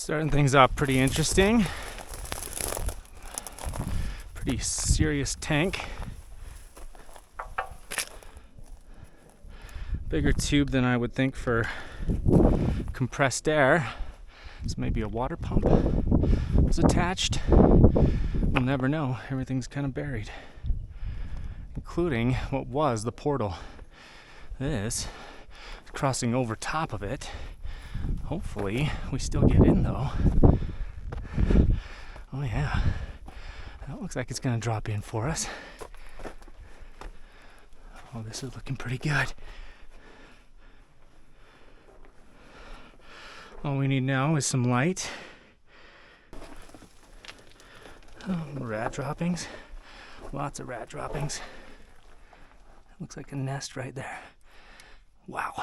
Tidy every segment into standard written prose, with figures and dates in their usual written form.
Starting things off pretty interesting. Pretty serious tank. Bigger tube than I would think for compressed air. This may be a water pump was attached. We'll never know. Everything's kind of buried, including what was the portal. This is crossing over top of it. Hopefully we still get in though. Oh yeah, that looks like it's gonna drop in for us. Oh, this is looking pretty good. All we need now is some light. Oh, rat droppings. Lots of rat droppings. Looks like a nest right there. Wow.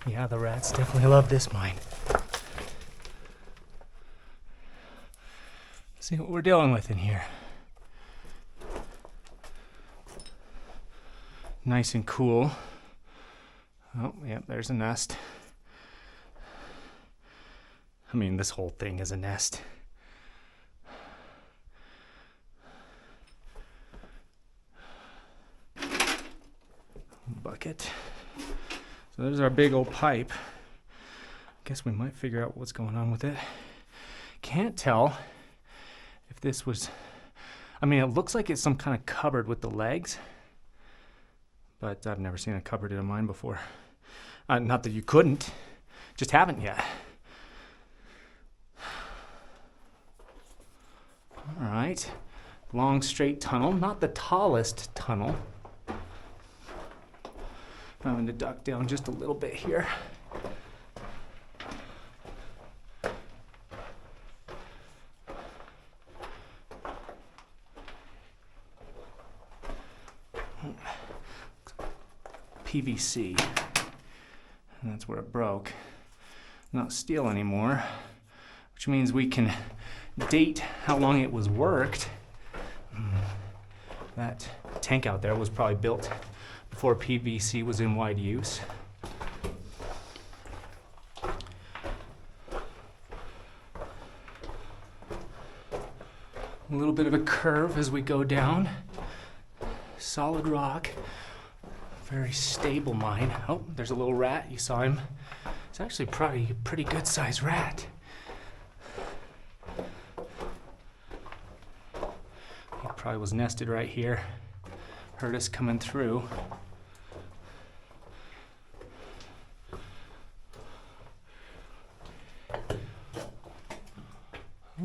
Yeah, the rats definitely love this mine. Let's see what we're dealing with in here. Nice and cool. Oh, yeah, there's a nest. I mean, this whole thing is a nest. Bucket. So there's our big old pipe. Guess we might figure out what's going on with it. Can't tell if this was... I mean, it looks like it's some kind of cupboard with the legs. But I've never seen a cupboard in a mine before. Not that you couldn't, just haven't yet. All right, long straight tunnel, not the tallest tunnel. I'm going to duck down just a little bit here. PVC, and that's where it broke. Not steel anymore, which means we can date how long it was worked. That tank out there was probably built before PVC was in wide use. A little bit of a curve as we go down. Solid rock. Very stable mine. Oh, there's a little rat. You saw him. It's actually probably a pretty good sized rat. He probably was nested right here. Heard us coming through.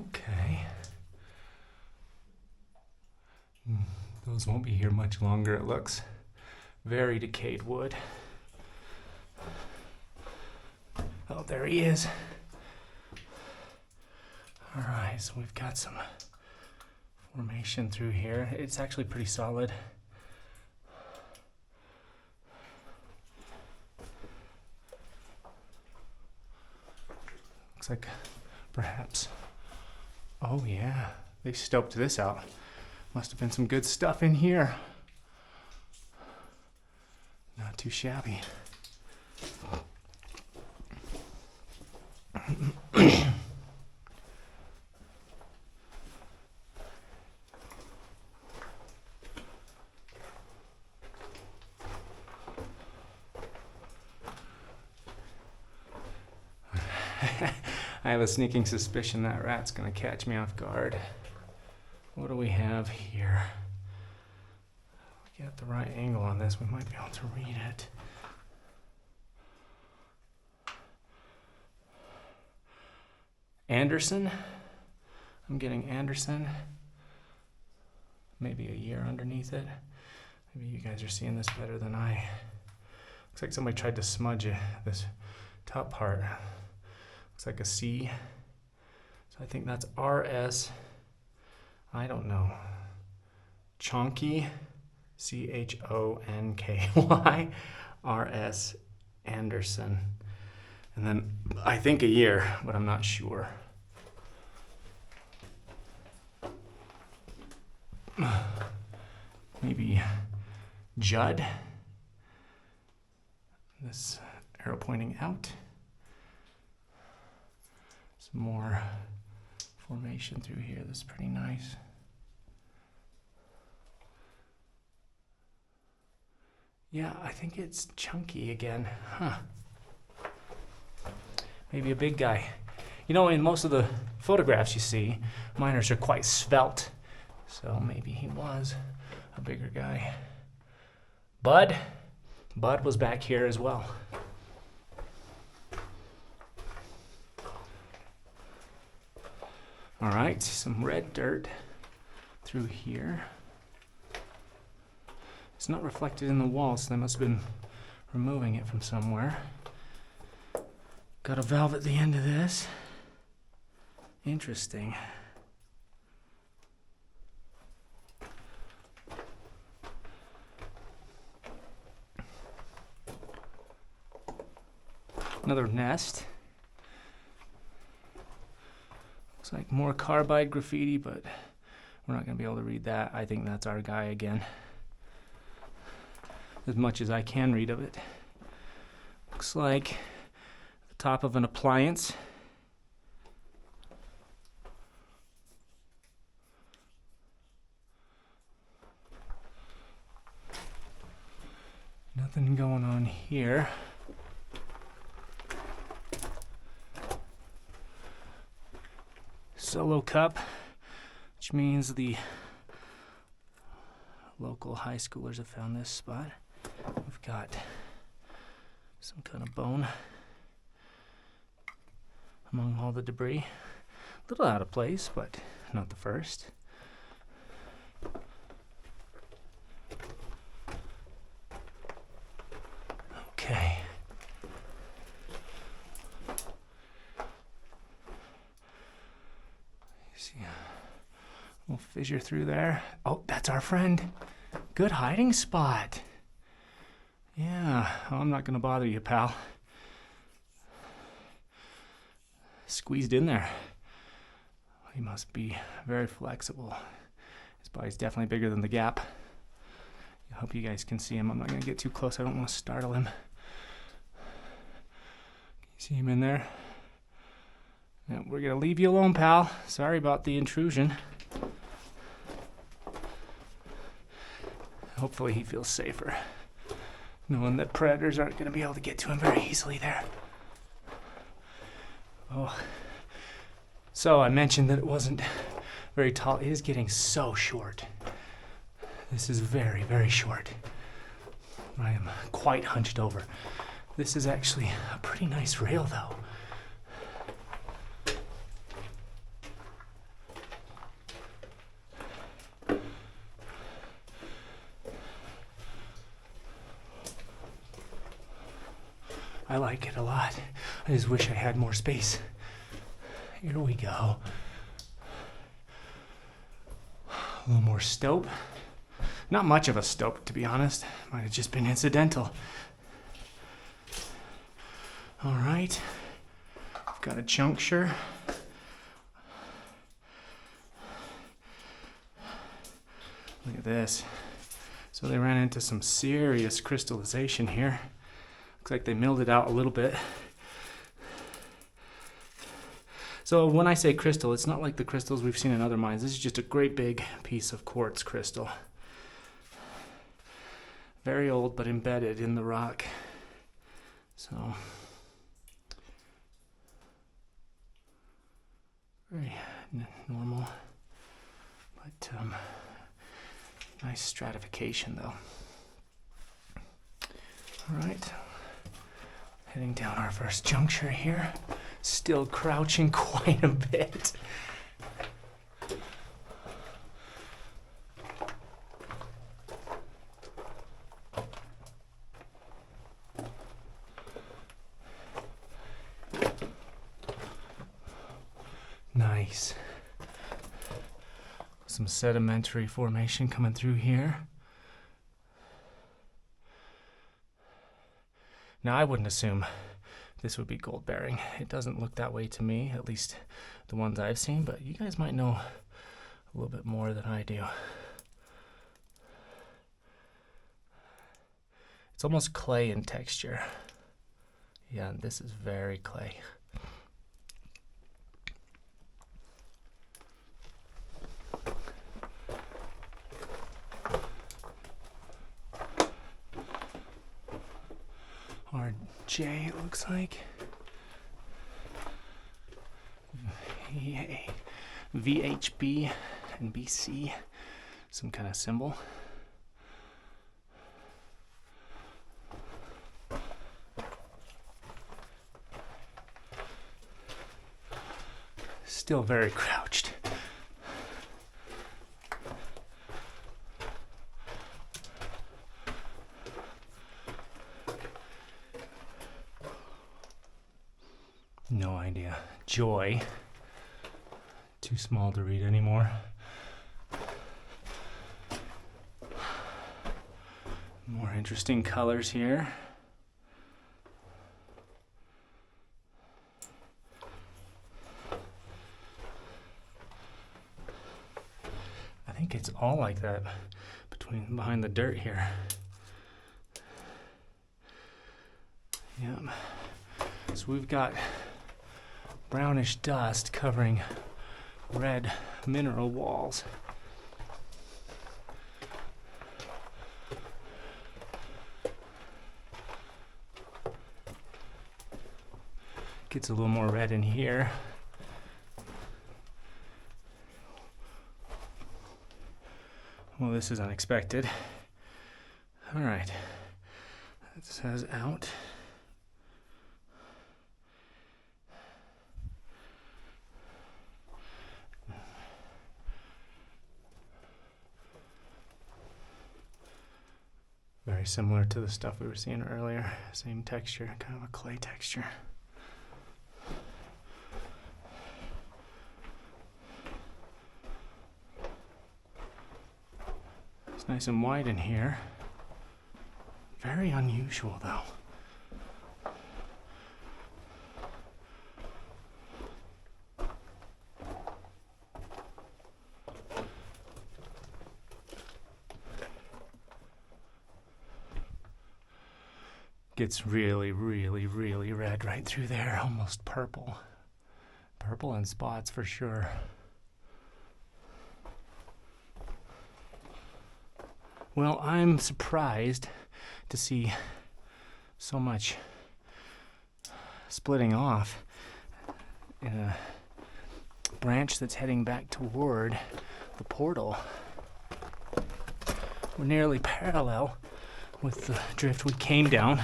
Okay. Those won't be here much longer, it looks. Very decayed wood. Oh, there he is. All right, so we've got some formation through here. It's actually pretty solid. Looks like perhaps, oh yeah, they stoped this out. Must have been some good stuff in here. Not too shabby. I have a sneaking suspicion that rat's gonna catch me off guard. What do we have here? Get the right angle on this, we might be able to read it. Anderson? I'm getting Anderson. Maybe a year underneath it. Maybe you guys are seeing this better than I. Looks like somebody tried to smudge it, this top part. Looks like a C. So I think that's RS. I don't know. Chonky. CHONKY RS Anderson. And then I think a year, but I'm not sure. maybe Judd. This arrow pointing out. Some more formation through here. That's pretty nice. Yeah, I think it's chunky again. Huh. Maybe a big guy. You know, in most of the photographs you see, miners are quite svelte. So maybe he was a bigger guy. Bud was back here as well. All right, some red dirt through here. It's not reflected in the wall, so they must have been removing it from somewhere. Got a valve at the end of this. Interesting. Another nest. Looks like more carbide graffiti, but we're not going to be able to read that. I think that's our guy again. As much as I can read of it. Looks like the top of an appliance. Nothing going on here. Solo cup, which means the local high schoolers have found this spot. We've got some kind of bone among all the debris. A little out of place, but not the first. Okay. See a little fissure through there. Oh, that's our friend. Good hiding spot. Yeah, well, I'm not going to bother you, pal. Squeezed in there. He must be very flexible. His body's definitely bigger than the gap. I hope you guys can see him. I'm not going to get too close. I don't want to startle him. See him in there? Yeah, we're going to leave you alone, pal. Sorry about the intrusion. Hopefully he feels safer, knowing that predators aren't going to be able to get to him very easily there. Oh, so I mentioned that it wasn't very tall. It is getting so short. This is very, very short. I am quite hunched over. This is actually a pretty nice rail, though. I like it a lot. I just wish I had more space. Here we go. A little more stope. Not much of a stope, to be honest. Might have just been incidental. All right. I've got a juncture. Look at this. So they ran into some serious crystallization here. Looks like they milled it out a little bit. So when I say crystal, it's not like the crystals we've seen in other mines. This is just a great big piece of quartz crystal. Very old, but embedded in the rock. So very normal, but nice stratification though. All right. Heading down our first juncture here. Still crouching quite a bit. Nice. Some sedimentary formation coming through here. Now, I wouldn't assume this would be gold bearing. It doesn't look that way to me, at least the ones I've seen, but you guys might know a little bit more than I do. It's almost clay in texture. Yeah, this is very clay. RJ, it looks like. VHB and BC, some kind of symbol. Still very crouched. No idea. Joy. Too small to read anymore. More interesting colors here. I think it's all like that behind the dirt here. Yep. So we've got brownish dust covering red mineral walls. Gets a little more red in here. Well, this is unexpected. All right. It says out. Very similar to the stuff we were seeing earlier. Same texture, kind of a clay texture. It's nice and wide in here. Very unusual though. Gets really, really, really red right through there, almost purple. Purple in spots for sure. Well, I'm surprised to see so much splitting off in a branch that's heading back toward the portal. We're nearly parallel with the drift we came down.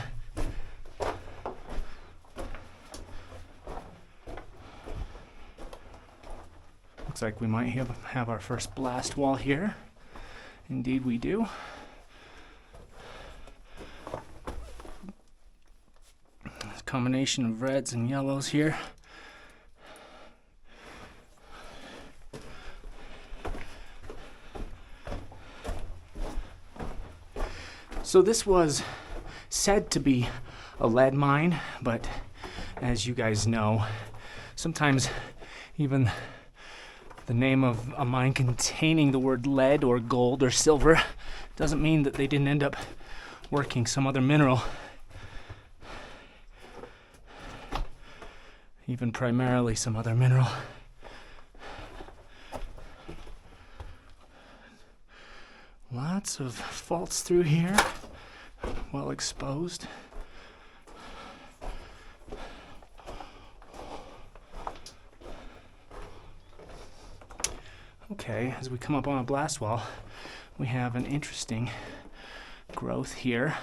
Looks like we might have our first blast wall here. Indeed we do. It's a combination of reds and yellows here. So this was said to be a lead mine, but as you guys know, sometimes even the name of a mine containing the word lead or gold or silver doesn't mean that they didn't end up working some other mineral. Even primarily some other mineral. Lots of faults through here, well exposed. Okay, as we come up on a blast wall, we have an interesting growth here.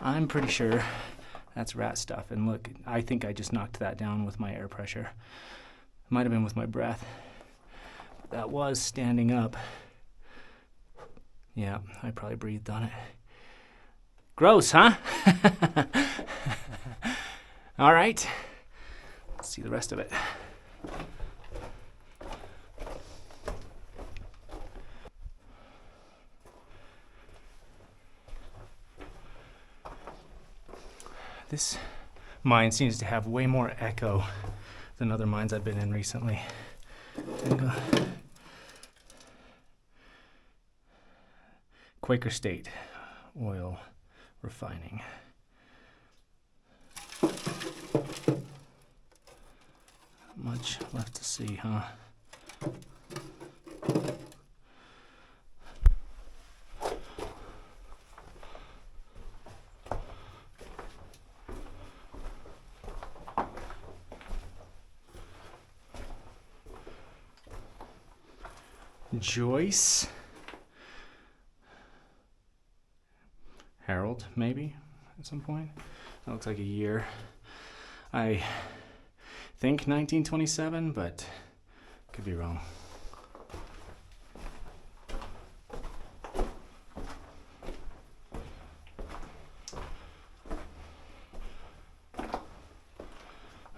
I'm pretty sure that's rat stuff. And look, I think I just knocked that down with my air pressure. Might have been with my breath. That was standing up. Yeah, I probably breathed on it. Gross, huh? All right, let's see the rest of it. This mine seems to have way more echo than other mines I've been in recently. Quaker State, oil refining. Much left to see, huh? Joyce. Harold, maybe, at some point. That looks like a year. I think 1927, but could be wrong.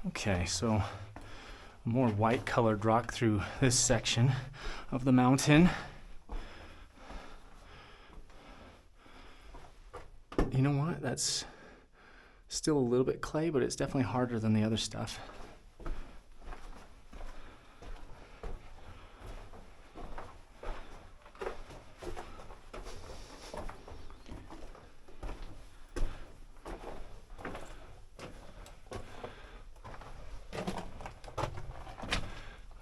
Okay, so a more white colored rock through this section of the mountain. You know what? That's still a little bit clay, but it's definitely harder than the other stuff.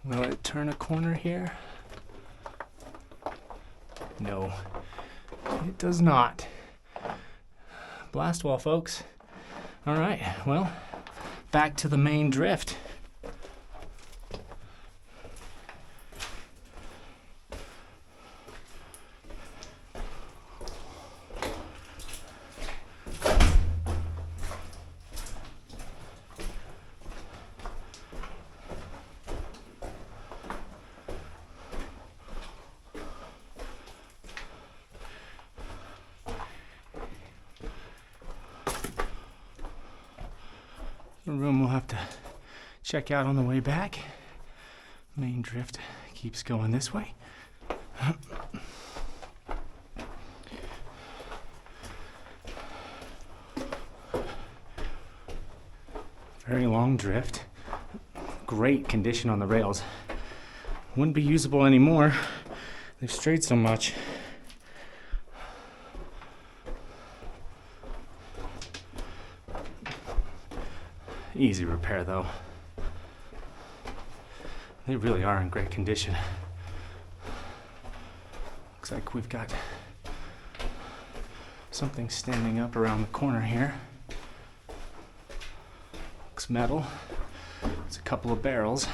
Will it turn a corner here? No, it does not. Blast wall, folks. All right, well, back to the main drift. A room we'll have to check out on the way back. Main drift keeps going this way. Very long drift. Great condition on the rails. Wouldn't be usable anymore. They've strayed so much. Easy repair though. They really are in great condition. Looks like we've got something standing up around the corner here. Looks metal. It's a couple of barrels.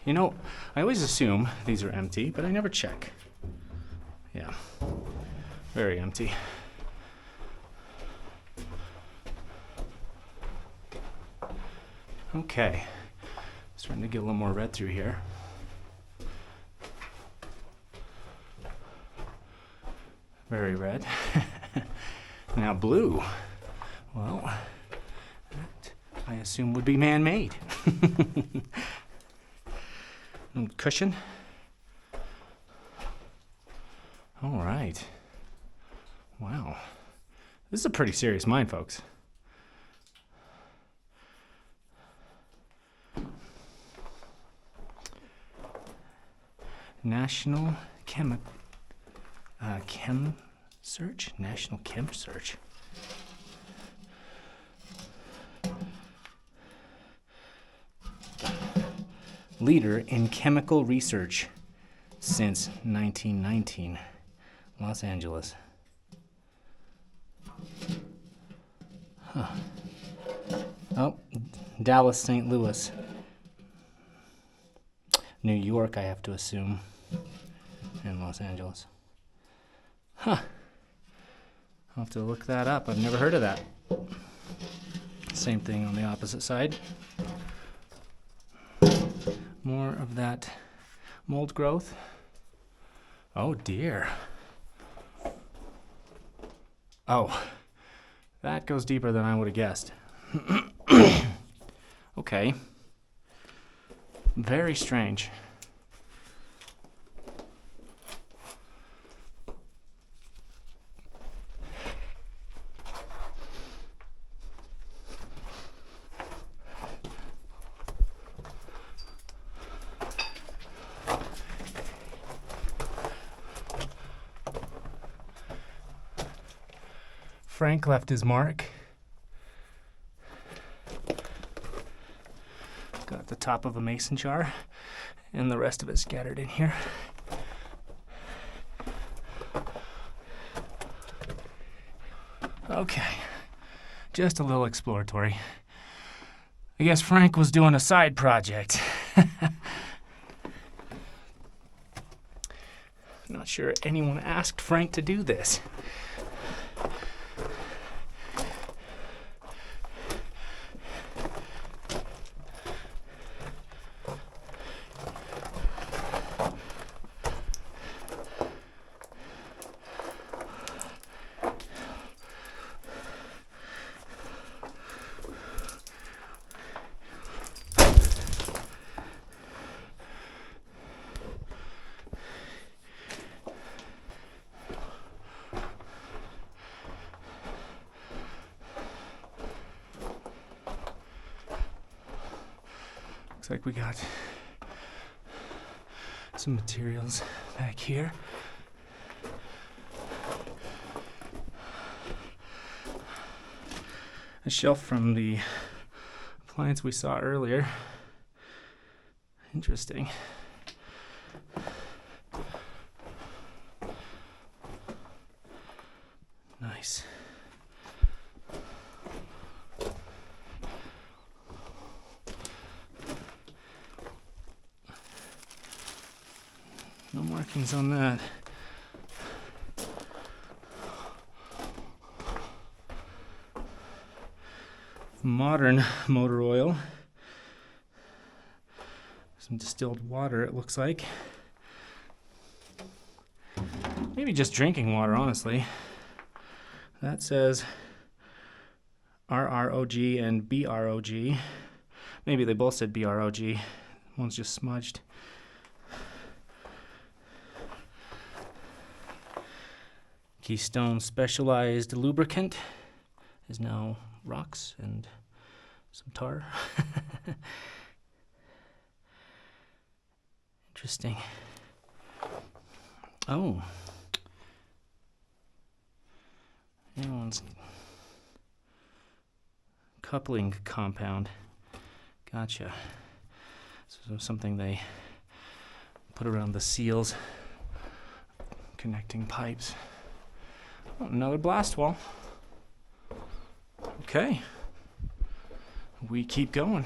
You know, I always assume these are empty, but I never check. Yeah, very empty. Okay, starting to get a little more red through here. Very red. Now blue. Well, that I assume would be man-made. Cushion. All right. Wow. This is a pretty serious mine, folks. National Chem Search? National Chem Search. Leader in chemical research since 1919. Los Angeles. Huh. Oh, Dallas, St. Louis. New York, I have to assume. And Los Angeles. Huh. I'll have to look that up. I've never heard of that. Same thing on the opposite side. More of that mold growth. Oh dear. Oh, that goes deeper than I would have guessed. Okay. Very strange. Frank left his mark. Got the top of a mason jar and the rest of it scattered in here. Okay, just a little exploratory. I guess Frank was doing a side project. Not sure anyone asked Frank to do this. Looks like we got some materials back here. A shelf from the appliance we saw earlier. Interesting. Nice. No markings on that. Modern motor oil. Some distilled water, it looks like. Maybe just drinking water, honestly. That says RROG and BROG. Maybe they both said BROG. One's just smudged. Keystone Specialized Lubricant is now rocks and some tar. Interesting. Oh. Anyone's coupling compound. Gotcha. So something they put around the seals, connecting pipes. Oh, another blast wall. Okay. We keep going.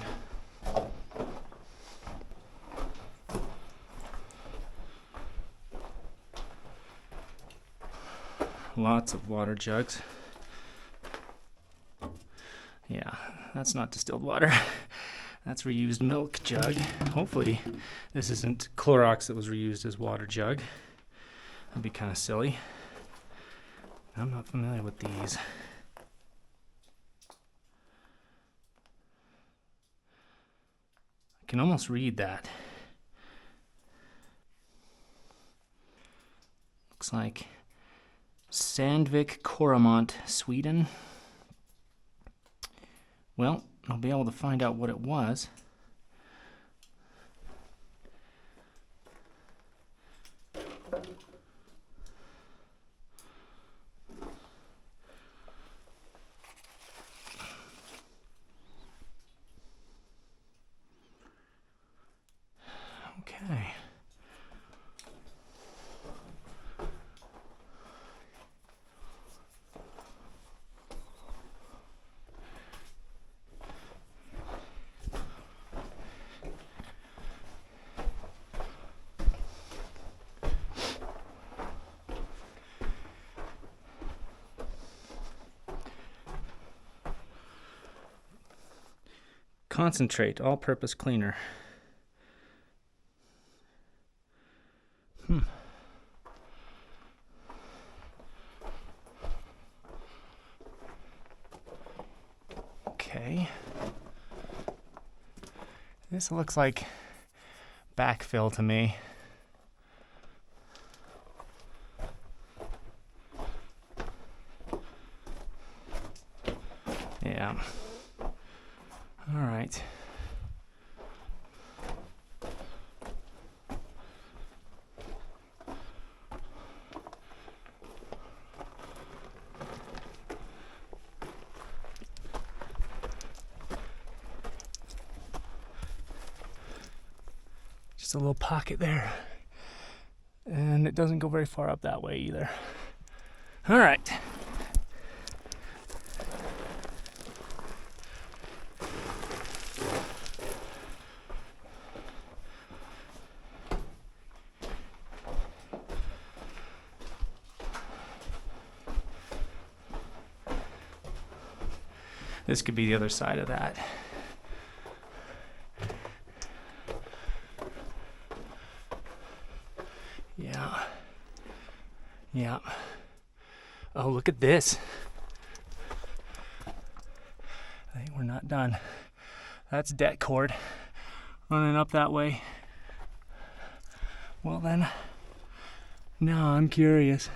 Lots of water jugs. Yeah, that's not distilled water. That's reused milk jug. Hopefully this isn't Clorox that was reused as water jug. That'd be kind of silly. I'm not familiar with these. I can almost read that. Looks like Sandvik Coromant, Sweden. Well, I'll be able to find out what it was. Okay. Concentrate, all-purpose cleaner. Okay. This looks like backfill to me. Yeah. All right. Just a little pocket there. And it doesn't go very far up that way either. All right. This could be the other side of that. Yeah. Yeah. Oh, look at this. I think we're not done. That's debt cord running up that way. Well then, now I'm curious.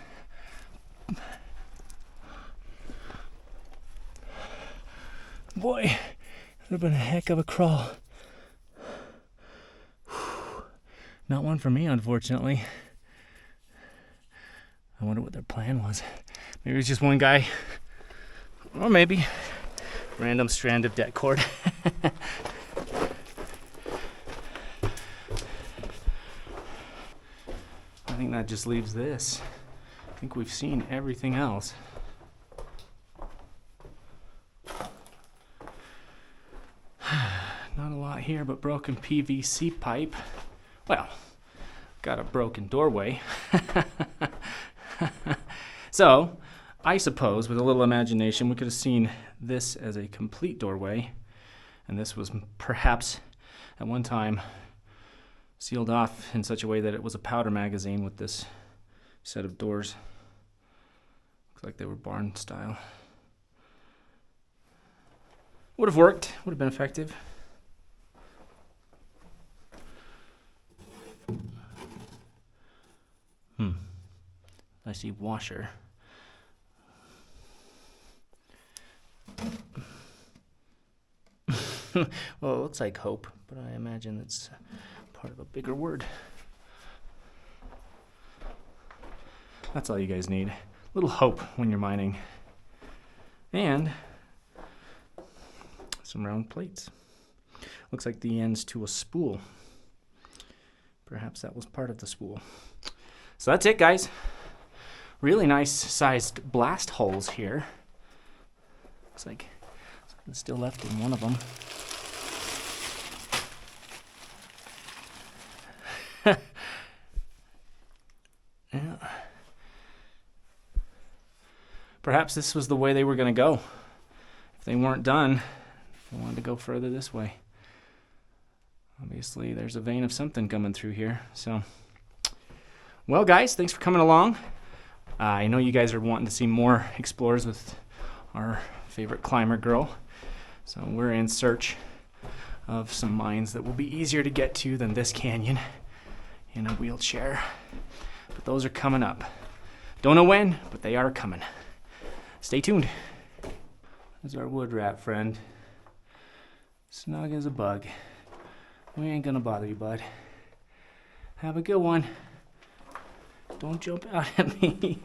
Boy, that would have been a heck of a crawl. Not one for me, unfortunately. I wonder what their plan was. Maybe it was just one guy. Or maybe random strand of debt cord. I think that just leaves this. I think we've seen everything else. Not a lot here, but broken PVC pipe. Well, got a broken doorway. So, I suppose with a little imagination, we could have seen this as a complete doorway, and this was perhaps at one time sealed off in such a way that it was a powder magazine with this set of doors. Looks like they were barn style. Would have worked, would have been effective. I see washer. Well, it looks like hope, but I imagine it's part of a bigger word. That's all you guys need. A little hope when you're mining. And some round plates. Looks like the ends to a spool. Perhaps that was part of the spool. So that's it, guys. Really nice sized blast holes here. Looks like something still left in one of them. Yeah. Perhaps this was the way they were going to go. If they weren't done, they wanted to go further this way. Obviously, there's a vein of something coming through here. So, well, guys, thanks for coming along. I know you guys are wanting to see more explorers with our favorite climber girl. So we're in search of some mines that will be easier to get to than this canyon in a wheelchair. But those are coming up. Don't know when, but they are coming. Stay tuned. There's our wood rat friend. Snug as a bug. We ain't gonna bother you, bud. Have a good one. Don't jump out at me.